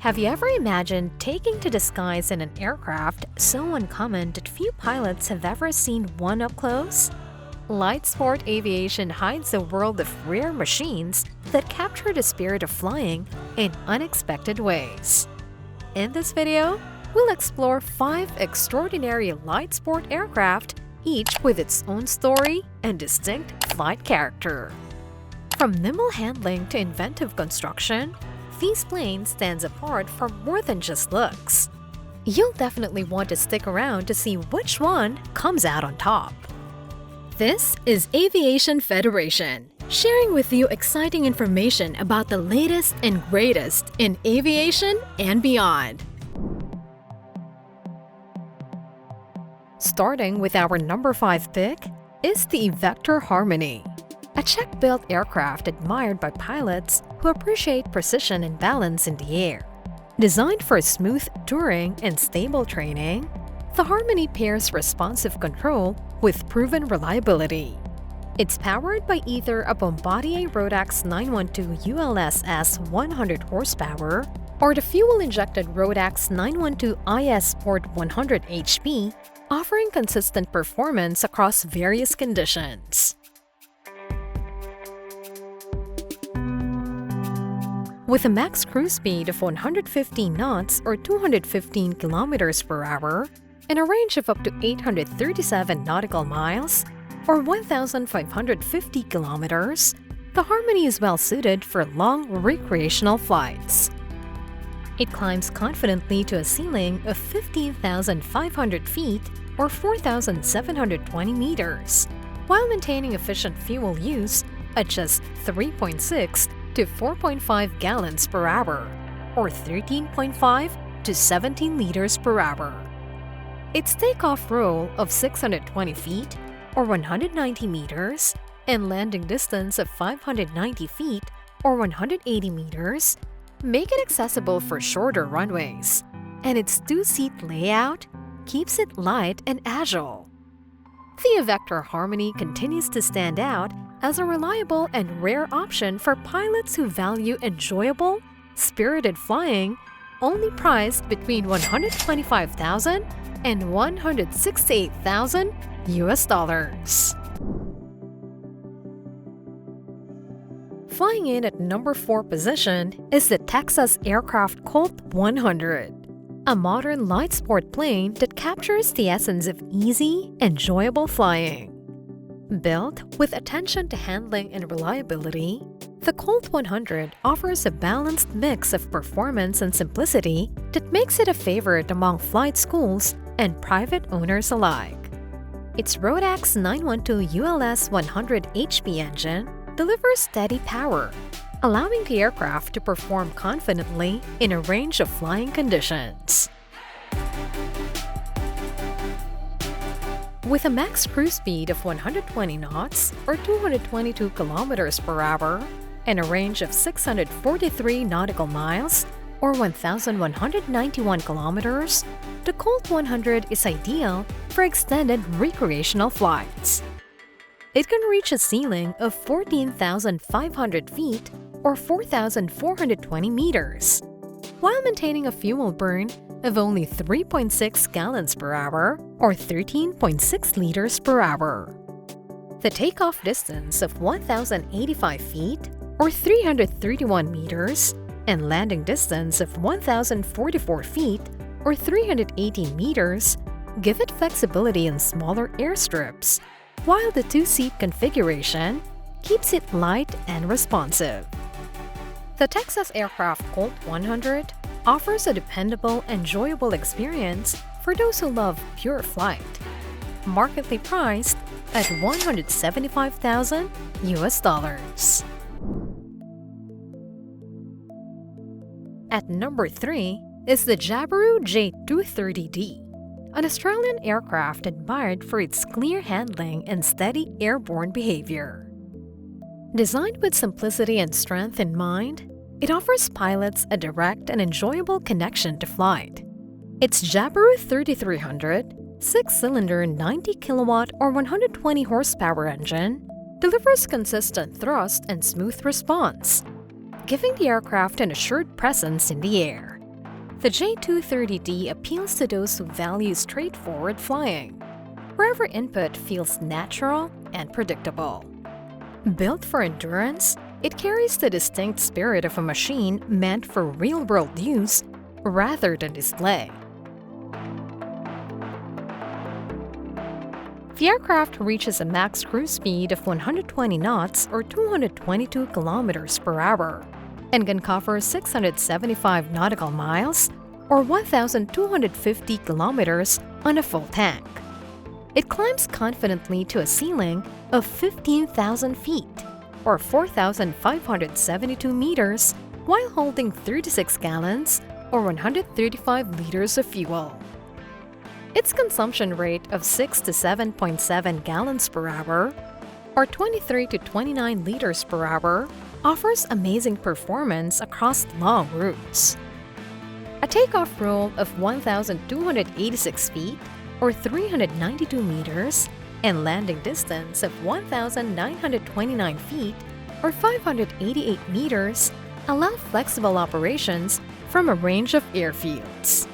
Have you ever imagined taking to the skies in an aircraft so uncommon that few pilots have ever seen one up close? Light sport aviation hides a world of rare machines that capture the spirit of flying in unexpected ways. In this video, we'll explore 5 extraordinary light sport aircraft, each with its own story and distinct flight character. From nimble handling to inventive construction, these planes stand apart for more than just looks. You'll definitely want to stick around to see which one comes out on top. This is Aviation Federation, sharing with you exciting information about the latest and greatest in aviation and beyond. Starting with our number 5 pick is the Evektor Harmony, a Czech-built aircraft admired by pilots who appreciate precision and balance in the air. Designed for smooth touring and stable training, the Harmony pairs responsive control with proven reliability. It's powered by either a Bombardier Rotax 912 ULSS 100 horsepower or the fuel-injected Rotax 912 IS Sport 100 HP, offering consistent performance across various conditions. With a max cruise speed of 150 knots or 215 kilometers per hour and a range of up to 837 nautical miles or 1,550 kilometers, the Harmony is well suited for long recreational flights. It climbs confidently to a ceiling of 15,500 feet or 4,720 meters, while maintaining efficient fuel use at just 3.6 to 4.5 gallons per hour, or 13.5 to 17 liters per hour. Its takeoff roll of 620 feet, or 190 meters, and landing distance of 590 feet, or 180 meters, make it accessible for shorter runways, and its 2-seat layout keeps it light and agile. The Evektor Harmony continues to stand out as a reliable and rare option for pilots who value enjoyable, spirited flying, only priced between $125,000 and $168,000 US. Flying in at number 4 position is the Texas aircraft Colt 100, a modern light sport plane that captures the essence of easy, enjoyable flying. Built with attention to handling and reliability, the Colt 100 offers a balanced mix of performance and simplicity that makes it a favorite among flight schools and private owners alike. Its Rotax 912 ULS 100 HP engine delivers steady power, allowing the aircraft to perform confidently in a range of flying conditions. With a max cruise speed of 120 knots or 222 kilometers per hour and a range of 643 nautical miles or 1,191 kilometers, the Colt 100 is ideal for extended recreational flights. It can reach a ceiling of 14,500 feet or 4,420 meters, while maintaining a fuel burn of only 3.6 gallons per hour or 13.6 liters per hour. The takeoff distance of 1,085 feet or 331 meters and landing distance of 1,044 feet or 318 meters give it flexibility in smaller airstrips, while the 2-seat configuration keeps it light and responsive. The Texas aircraft Colt 100 offers a dependable, enjoyable experience for those who love pure flight. Markedly priced at $175,000 US. At number 3 is the Jabiru J230D, an Australian aircraft admired for its clear handling and steady airborne behavior. Designed with simplicity and strength in mind, it offers pilots a direct and enjoyable connection to flight. Its Jabiru 3300 6-cylinder 90-kilowatt or 120 horsepower engine delivers consistent thrust and smooth response, giving the aircraft an assured presence in the air. The J230D appeals to those who value straightforward flying, where every input feels natural and predictable. Built for endurance, it carries the distinct spirit of a machine meant for real-world use rather than display. The aircraft reaches a max cruise speed of 120 knots or 222 kilometers per hour and can cover 675 nautical miles or 1,250 kilometers on a full tank. It climbs confidently to a ceiling of 15,000 feet or 4,572 meters while holding 36 gallons or 135 liters of fuel. Its consumption rate of 6 to 7.7 gallons per hour or 23 to 29 liters per hour offers amazing performance across long routes. A takeoff roll of 1,286 feet or 392 meters and landing distance of 1,929 feet or 588 meters allow flexible operations from a range of airfields.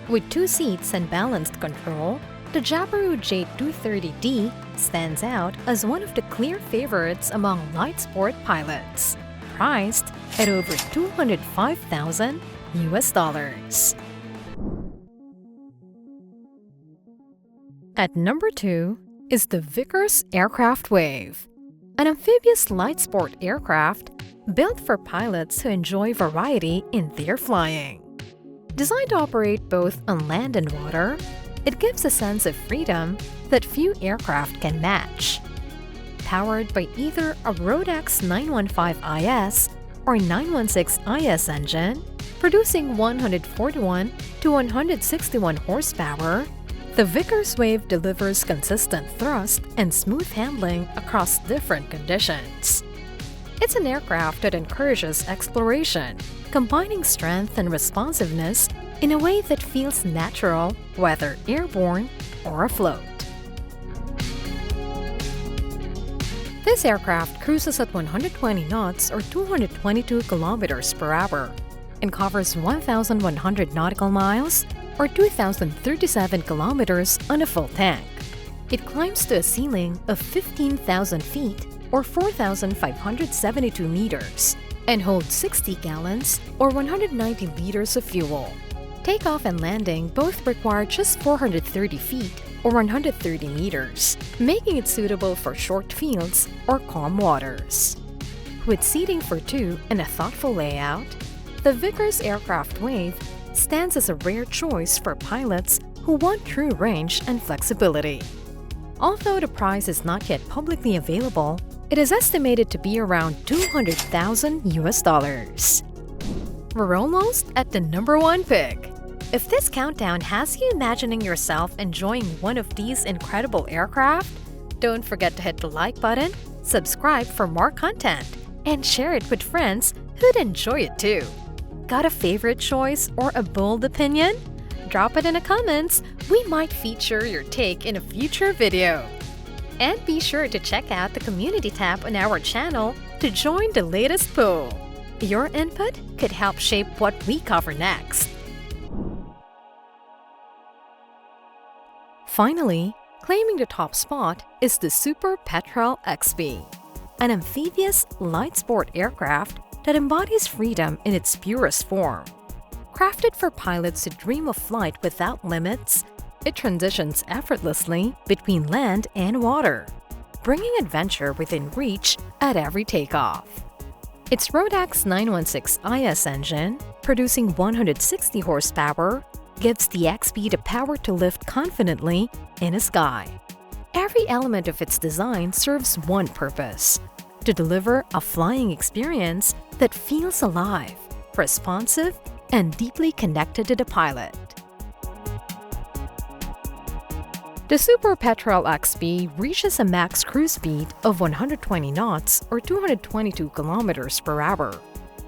With 2 seats and balanced control, the Jabiru J230D stands out as one of the clear favorites among light sport pilots, priced at over $205,000 US. At number 2 is the Vickers Aircraft Wave, an amphibious light sport aircraft built for pilots who enjoy variety in their flying. Designed to operate both on land and water, it gives a sense of freedom that few aircraft can match. Powered by either a Rotax 915IS or 916IS engine, producing 141 to 161 horsepower, the Vickers Wave delivers consistent thrust and smooth handling across different conditions. It's an aircraft that encourages exploration, combining strength and responsiveness in a way that feels natural, whether airborne or afloat. This aircraft cruises at 120 knots or 222 kilometers per hour and covers 1,100 nautical miles or 2,037 kilometers on a full tank. It climbs to a ceiling of 15,000 feet or 4,572 meters and holds 60 gallons or 190 liters of fuel. Takeoff and landing both require just 430 feet or 130 meters, making it suitable for short fields or calm waters. With seating for 2 and a thoughtful layout, the Vickers Aircraft Wave stands as a rare choice for pilots who want true range and flexibility. Although the price is not yet publicly available, it is estimated to be around $200,000 US. We're almost at the number 1 pick. If this countdown has you imagining yourself enjoying one of these incredible aircraft, don't forget to hit the like button, subscribe for more content, and share it with friends who'd enjoy it too. Got a favorite choice or a bold opinion? Drop it in the comments. We might feature your take in a future video. And be sure to check out the community tab on our channel to join the latest poll. Your input could help shape what we cover next. Finally, claiming the top spot is the Super Petrel XP, an amphibious light sport aircraft that embodies freedom in its purest form. Crafted for pilots who dream of flight without limits, it transitions effortlessly between land and water, bringing adventure within reach at every takeoff. Its Rotax 916IS engine, producing 160 horsepower, gives the XP the power to lift confidently in the sky. Every element of its design serves one purpose: to deliver a flying experience that feels alive, responsive, and deeply connected to the pilot. The Super Petrel XP reaches a max cruise speed of 120 knots or 222 kilometers per hour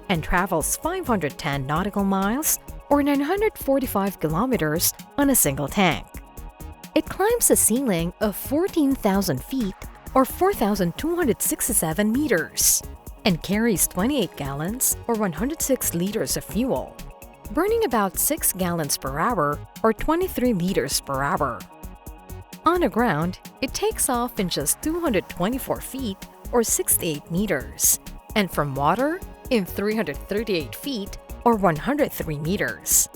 and travels 510 nautical miles or 945 kilometers on a single tank. It climbs a ceiling of 14,000 feet or 4,267 meters and carries 28 gallons or 106 liters of fuel. burning about 6 gallons per hour or 23 liters per hour. On the ground, it takes off in just 224 feet or 68 meters, and from water in 338 feet or 103 meters.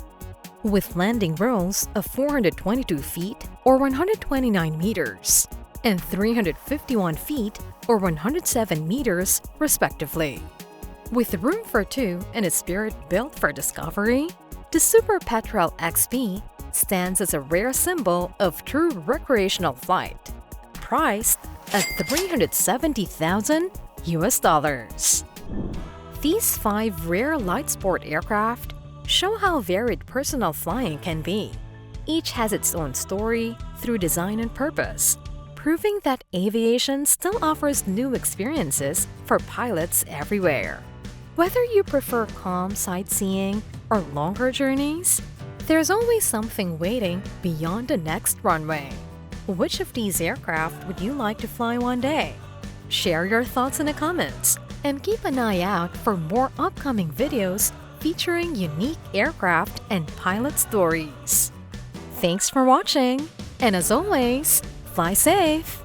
With landing rolls of 422 feet or 129 meters, and 351 feet or 107 meters, respectively. With room for two and a spirit built for discovery, the Super Petrel XP stands as a rare symbol of true recreational flight, priced at $370,000 US. These 5 rare light sport aircraft show how varied personal flying can be. Each has its own story through design and purpose, proving that aviation still offers new experiences for pilots everywhere. Whether you prefer calm sightseeing or longer journeys, there's always something waiting beyond the next runway. Which of these aircraft would you like to fly one day? Share your thoughts in the comments, and keep an eye out for more upcoming videos featuring unique aircraft and pilot stories. Thanks for watching, and as always, fly safe!